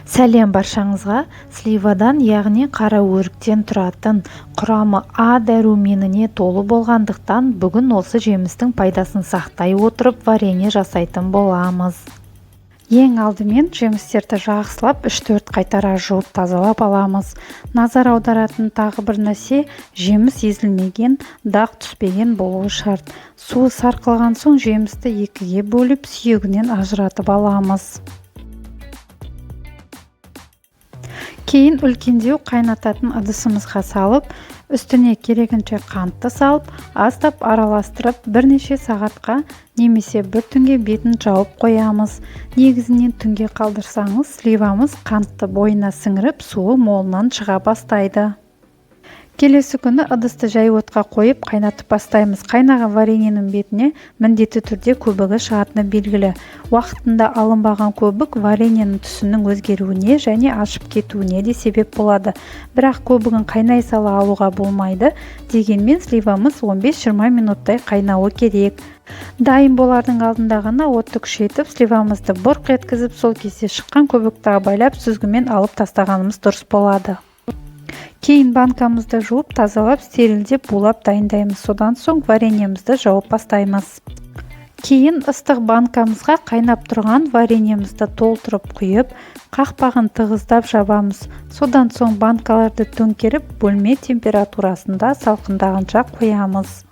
Сәлем баршаңызға. Сливадан, яғни қара өріктен тұратын құрамы А дәруменіне толы болғандықтан бүгін осы жемістің пайдасын сақтай отырып варенье жасайтын боламыз. Ең алдымен жемістерді жақсылап 3-4 қайтара жуып тазалап аламыз. Назар аударатын тағы бір нәрсе, жеміс езілмеген, дақ түспеген болуы шарт. Суы сарқылған соң жемісті екіге бөліп сүйегінен ажыратып аламыз. Кейін үлкендеу қайнататын ыдысымызға салып, үстіне керегінше қантты салып, аздап араластырып, бірнеше сағатқа немесе бір түнге бетін жауып қоямыз. Негізінен түнге қалдырсаңыз, сливамыз қантты бойына сіңіріп, суы молынан шыға бастайды. Келесі күні ыдысты жай отқа қойып қайнатып бастаймыз. Қайнаған вареньенің бетіне міндетті түрде көбігі шығатыны белгілі. Уақытында алынбаған көбік вареньенің түсінің өзгеруіне және ашып кетуіне де себеп болады. Бірақ көбігін қайнай сала алуға болмайды. Дегенмен сливамыз 15-20 минуттай қайнауы керек. Дайын болардың алдында ғана отты күшейтіп, сливамызды бұрқ еткізіп, сол кезде шыққан көбікті абайлап сүзгімен алып тастағанымыз дұрыс болады. Кейін банкамызды жуып, тазалап, стерилдеп, булап дайындаймыз. Содан соң вареньемізді жауып бастаймыз. Кейін ыстық банкамызға қайнап тұрған вареньемізді толтырып құйып, қақпағын тығыздап жабамыз. Содан соң банкаларды төңкеріп, бөлме температурасында салқындағанша қоямыз.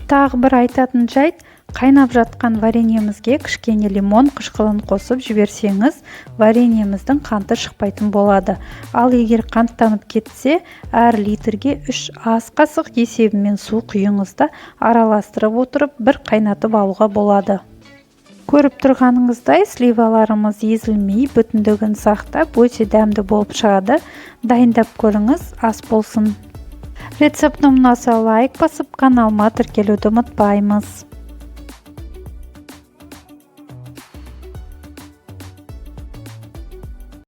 Тағы бір айтатын жайт, қайнап жатқан вареньемізге кішкене лимон қышқылын қосып жіберсеңіз, вареньеміздің қанты шықпайтын болады. Ал егер қанттанып кетсе, әр литрге 3 ас қасық есебімен су құйыңызда араластырып отырып, бір қайнатып алуға болады. Көріп тұрғаныңыздай, сливаларымыз езілмей, бүтіндігін сақтап, өте дәмді болып шығады. Дайындап көріңіз, ас болсын. Рецептім ұнаса лайк басып, каналыма тіркелуді ұмытпаймыз.